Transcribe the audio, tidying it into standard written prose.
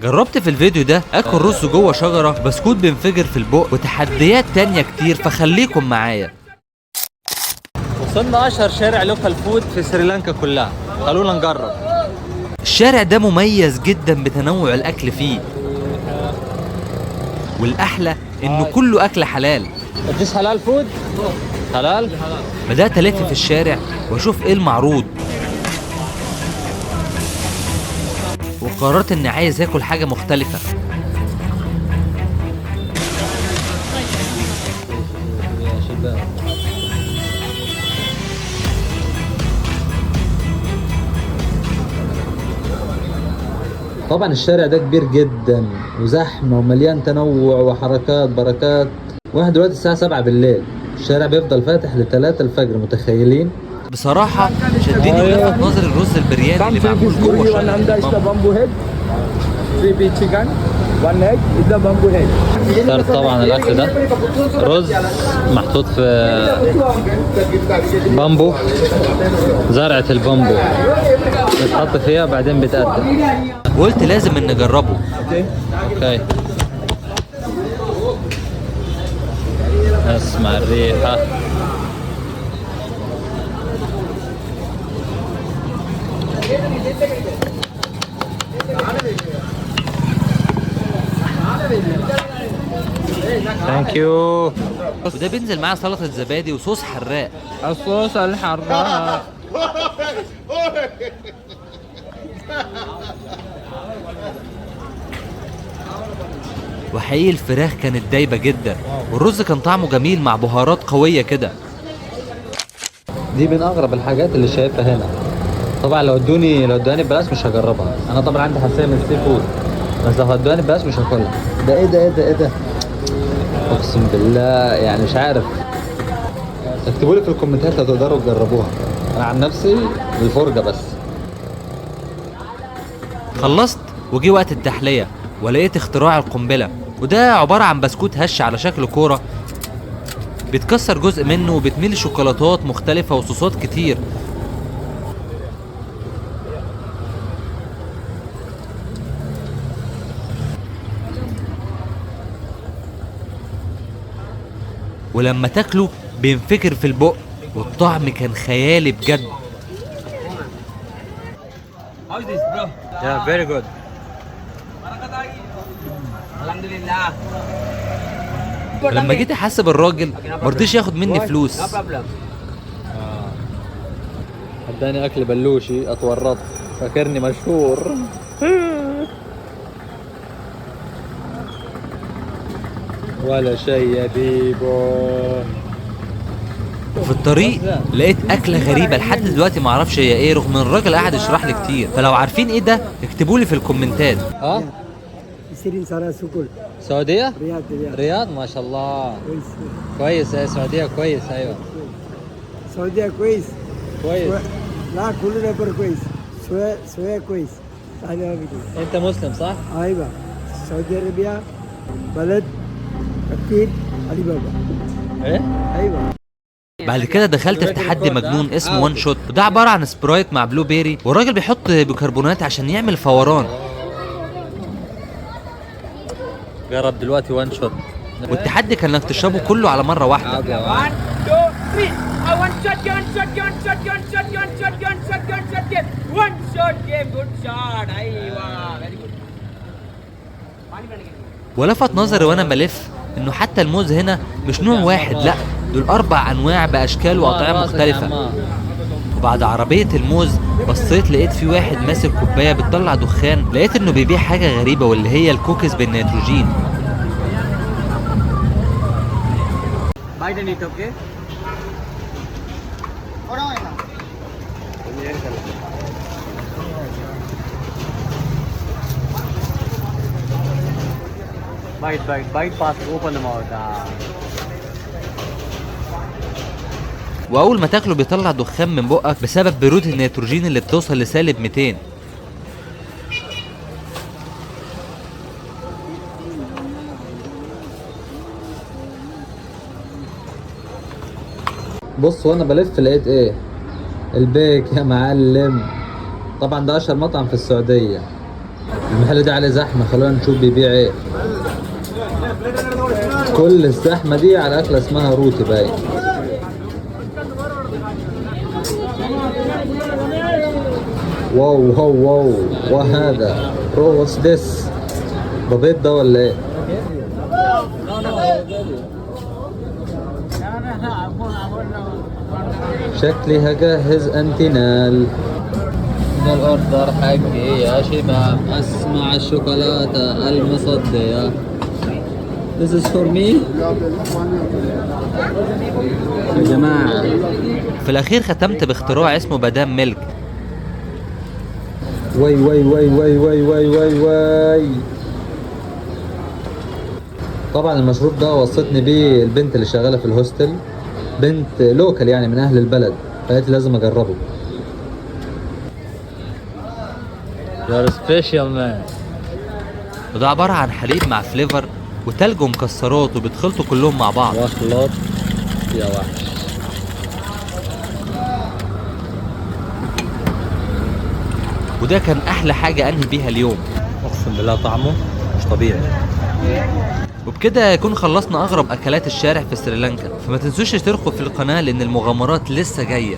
جربت في الفيديو ده اكل رز جوه شجره، بسكوت بينفجر في البق، وتحديات تانية كتير، فخليكم معايا. وصلنا اشهر شارع لوكال فود في سريلانكا كلها، خلونا نجرب. الشارع ده مميز جدا بتنوع الاكل فيه، والاحلى انه كله اكل حلال. This halal food? حلال. بدات الف في الشارع واشوف ايه المعروض، وقررت اني عايز اكل حاجه مختلفه. طبعا الشارع ده كبير جدا وزحمة ومليان تنوع وحركات بركات. واحنا دلوقتي الساعة 7 بالليل، الشارع بيفضل فاتح ل3 الفجر، متخيلين؟ بصراحه شدني ولفت نظري الرز البرياني اللي معمول جوه شجره البامبو. اخترت طبعا الاكل ده، رز محطوط في بامبو، زرعة البامبو بتحط فيها بعدين بتقدم. وقلت لازم ان نجربه. اوكي، اسمع الريحة. ثانك يو. وده بينزل معاه سلطه زبادي وصوص حراق. الصوص الحراق. وحقيقي الفراخ كانت دايبه جدا، والرز كان طعمه جميل مع بهارات قويه كده. دي من اغرب الحاجات اللي شايفها هنا. طبعا لو ادوني ببلاش مش هجربها. انا طبعا عندي حساسيه من السي فود، بس لو ادوني ببلاش مش هاكلها. ده ايه ده اقسم بالله يعني مش عارف. اكتبوا لي في الكومنتات لو تقدروا تجربوها. انا عن نفسي الفرجه بس. خلصت وجي وقت التحليه، ولقيت اختراع القنبله، وده عباره عن بسكوت هش على شكل كوره، بيتكسر جزء منه وبتميل شوكولاتات مختلفه وصوصات كتير. ولما تاكله بينفجر في البق، والطعم كان خيالي بجد. Yeah, very good. لما جيت احاسب الراجل مرضيش ياخد مني فلوس. اداني اكل بلوشي اتورط، فاكرني مشهور. ولا شيء يا بيبو. وفي الطريق لقيت اكله غريبه لحد دلوقتي ما اعرفش هي ايه، رغم ان الراجل قاعد يشرح لي كتير. فلو عارفين ايه ده اكتبوا لي في الكومنتات. سيرين سارة سوكول سعودية؟ رياض رياض ما شاء الله. كويس. كويس. السعودية كويس. ايوه سعودية كويس. كويس. لا كلنا بر كويس. سويا كويس. أنا بدي. انت مسلم صح؟ أيوة. سعودية عربية بلد كتير علي بابا. ايه؟ أيوة. بعد كده دخلت في تحدي مجنون اسمه وان شوت، وده عباره عن سبرايت مع بلو بيري، والراجل بيحط بيكربونات عشان يعمل فوران. جرب دلوقتي وان شوت. والتحدي كان انك تشربه كله على مره واحده. 1 2 3 one shot game good shot. ايوه very good. ولفت نظري وانا بلف انه حتى الموز هنا مش نوع واحد، لا دول 4 انواع باشكال واطعمه مختلفه. وبعد عربيه الموز بصيت لقيت في واحد ماسك كوبايه بتطلع دخان، لقيت انه بيبيع حاجه غريبه واللي هي الكوكيز بالنيتروجين. Bite it, okay? Bite fast, open the mouth. واول ما تاكله بيطلع دخان من بقك بسبب برودة النيتروجين اللي بتوصل لسالب 200. بص وانا بلف لقيت ايه؟ البيك يا معلم. طبعا ده اشهر مطعم في السعودية. المحل ده عليه زحمة، خلونا نشوف بيبيع ايه. كل الزحمة دي على أكلة اسمها روتي باين. واو واو واو، وهذا واتس ذس؟ ده بيض ده ولا ايه؟ شكلي هجهز انتينال. ده الاوردر حقي يا شباب، اسمع الشوكولاتة المصدية. This is for me يا جماعة. في الأخير ختمت باختراع اسمه بادام ميلك. وي وي وي وي وي وي وي وي. طبعا المشروب ده وصتني بيه البنت اللي شغالة في الهوستل، بنت لوكال يعني من أهل البلد، فقالت لازم أجربه. You're special man. وده عبارة عن حليب مع فليفر وتلج ومكسرات وبيتخلطوا كلهم مع بعض. واخلط يا وحش. وده كان أحلى حاجة أنهي بيها اليوم. أقسم بالله طعمه مش طبيعي. وبكده يكون خلصنا أغرب أكلات الشارع في سريلانكا، فما تنسوش تشتركوا في القناة لأن المغامرات لسه جاية.